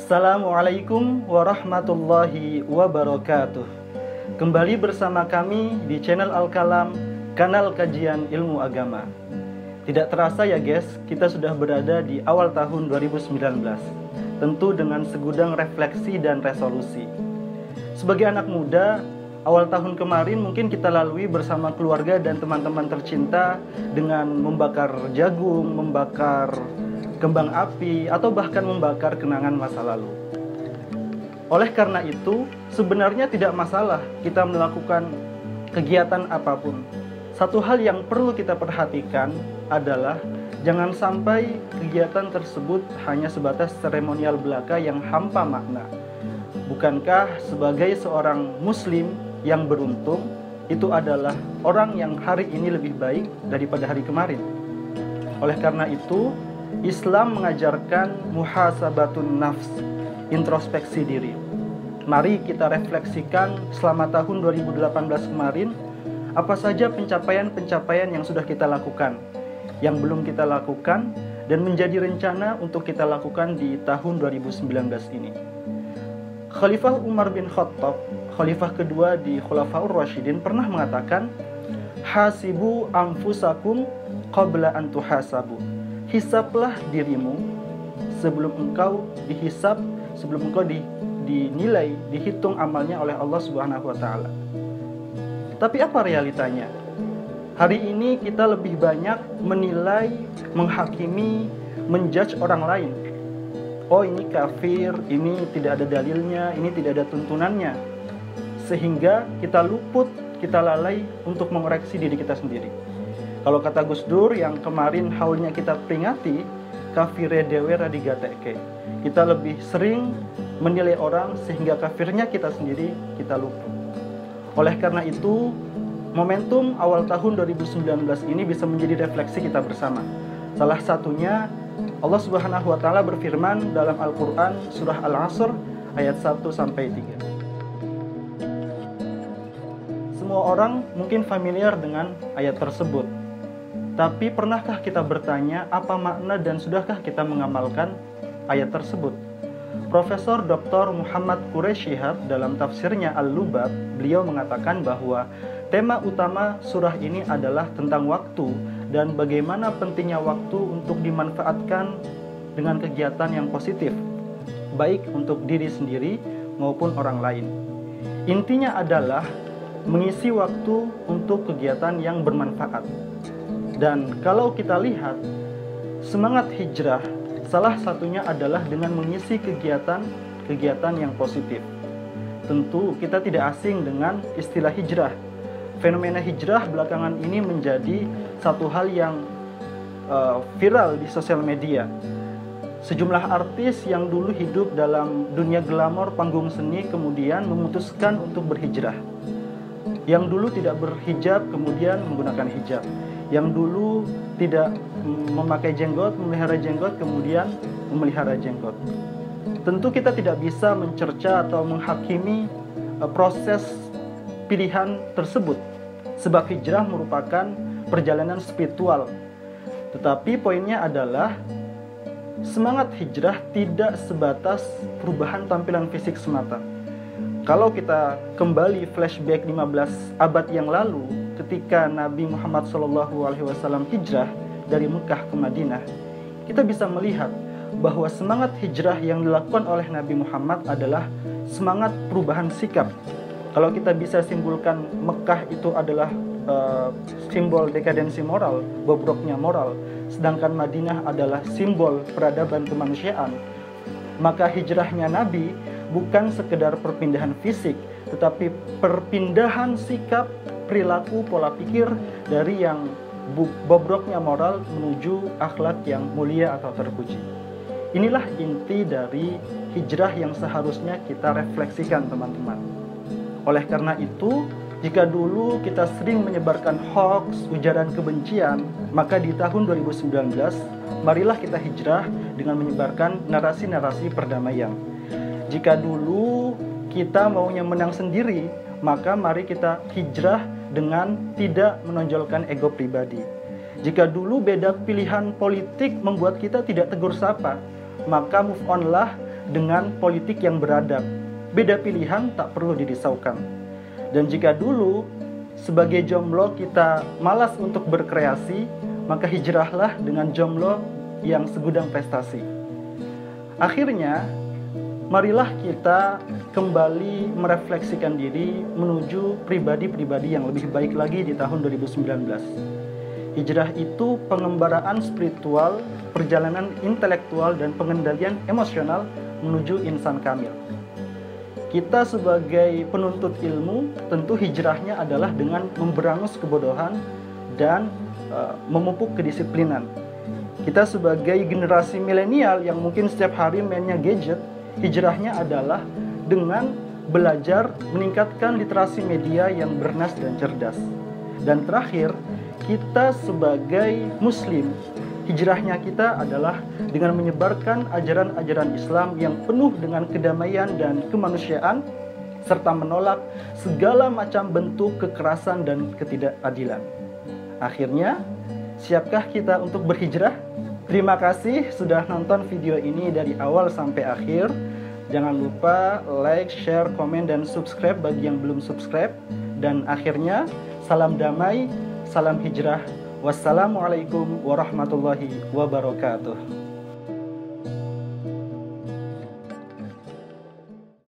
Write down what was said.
Assalamualaikum warahmatullahi wabarakatuh. Kembali bersama kami di channel Al-Kalam, kanal kajian ilmu agama. Tidak terasa ya guys, kita sudah berada di awal tahun 2019. Tentu dengan segudang refleksi dan resolusi. Sebagai anak muda, awal tahun kemarin mungkin kita lalui bersama keluarga dan teman-teman tercinta dengan membakar jagung, membakar kembang api, atau bahkan membakar kenangan masa lalu. Oleh karena itu, sebenarnya tidak masalah kita melakukan kegiatan apapun. Satu hal yang perlu kita perhatikan adalah jangan sampai kegiatan tersebut hanya sebatas seremonial belaka yang hampa makna. Bukankah sebagai seorang muslim yang beruntung, itu adalah orang yang hari ini lebih baik daripada hari kemarin? Oleh karena itu, Islam mengajarkan muhasabatun nafs, introspeksi diri. Mari kita refleksikan selama tahun 2018 kemarin, apa saja pencapaian-pencapaian yang sudah kita lakukan, yang belum kita lakukan, dan menjadi rencana untuk kita lakukan di tahun 2019 ini. Khalifah Umar bin Khattab, khalifah kedua di Khulafaur Rasyidin, pernah mengatakan, hasibu anfusakum qabla an tuhasabu. Hisaplah dirimu sebelum engkau dihisap, sebelum engkau dinilai, dihitung amalnya oleh Allah Subhanahu wa Ta'ala. Tapi apa realitanya? Hari ini kita lebih banyak menilai, menghakimi, menjudge orang lain. Oh, ini kafir, ini tidak ada dalilnya, ini tidak ada tuntunannya. Sehingga kita luput, kita lalai untuk mengoreksi diri kita sendiri. Kalau kata Gus Dur yang kemarin haulnya kita peringati, kafire dewe radigateke. Kita lebih sering menilai orang sehingga kafirnya kita sendiri kita luput. Oleh karena itu, momentum awal tahun 2019 ini bisa menjadi refleksi kita bersama. Salah satunya Allah Subhanahu wa Ta'ala berfirman dalam Al-Qur'an surah Al-Asr ayat 1 sampai 3. Semua orang mungkin familiar dengan ayat tersebut. Tapi pernahkah kita bertanya apa makna dan sudahkah kita mengamalkan ayat tersebut? Profesor Dr. Muhammad Quraish Shihab dalam tafsirnya Al-Lubab, beliau mengatakan bahwa tema utama surah ini adalah tentang waktu dan bagaimana pentingnya waktu untuk dimanfaatkan dengan kegiatan yang positif, baik untuk diri sendiri maupun orang lain. Intinya adalah mengisi waktu untuk kegiatan yang bermanfaat. Dan kalau kita lihat, semangat hijrah salah satunya adalah dengan mengisi kegiatan yang positif. Tentu kita tidak asing dengan istilah hijrah. Fenomena hijrah belakangan ini menjadi satu hal yang viral di sosial media. Sejumlah artis yang dulu hidup dalam dunia glamor panggung seni kemudian memutuskan untuk berhijrah. Yang dulu tidak berhijab kemudian menggunakan hijab. Yang dulu tidak memakai jenggot, memelihara jenggot, kemudian memelihara jenggot. Tentu kita tidak bisa mencerca atau menghakimi proses pilihan tersebut, sebab hijrah merupakan perjalanan spiritual. Tetapi poinnya adalah semangat hijrah tidak sebatas perubahan tampilan fisik semata. Kalau kita kembali flashback 15 abad yang lalu, ketika Nabi Muhammad SAW hijrah dari Mekah ke Madinah, kita bisa melihat bahwa semangat hijrah yang dilakukan oleh Nabi Muhammad adalah semangat perubahan sikap. Kalau kita bisa simpulkan Mekah itu adalah simbol dekadensi moral, bobroknya moral, sedangkan Madinah adalah simbol peradaban kemanusiaan, maka hijrahnya Nabi bukan sekedar perpindahan fisik, tetapi perpindahan sikap, perilaku, pola pikir dari yang bobroknya moral menuju akhlak yang mulia atau terpuji. Inilah inti dari hijrah yang seharusnya kita refleksikan, teman-teman. Oleh karena itu, jika dulu kita sering menyebarkan hoax, ujaran kebencian, maka di tahun 2019, marilah kita hijrah dengan menyebarkan narasi-narasi perdamaian. Jika dulu kita maunya menang sendiri, maka mari kita hijrah dengan tidak menonjolkan ego pribadi. Jika dulu beda pilihan politik membuat kita tidak tegur sapa, maka move on lah dengan politik yang beradab. Beda pilihan tak perlu dirisaukan. Dan jika dulu sebagai jomblo kita malas untuk berkreasi, maka hijrahlah dengan jomblo yang segudang prestasi. Akhirnya, marilah kita kembali merefleksikan diri menuju pribadi-pribadi yang lebih baik lagi di tahun 2019. Hijrah itu pengembaraan spiritual, perjalanan intelektual, dan pengendalian emosional menuju insan kamil. Kita sebagai penuntut ilmu, tentu hijrahnya adalah dengan memberangus kebodohan dan memupuk kedisiplinan. Kita sebagai generasi milenial yang mungkin setiap hari mainnya gadget, hijrahnya adalah dengan belajar meningkatkan literasi media yang bernas dan cerdas. Dan terakhir, kita sebagai muslim, hijrahnya kita adalah dengan menyebarkan ajaran-ajaran Islam yang penuh dengan kedamaian dan kemanusiaan, serta menolak segala macam bentuk kekerasan dan ketidakadilan. Akhirnya, siapkah kita untuk berhijrah? Terima kasih sudah nonton video ini dari awal sampai akhir. Jangan lupa like, share, komen, dan subscribe bagi yang belum subscribe. Dan akhirnya, salam damai, salam hijrah. Wassalamualaikum warahmatullahi wabarakatuh.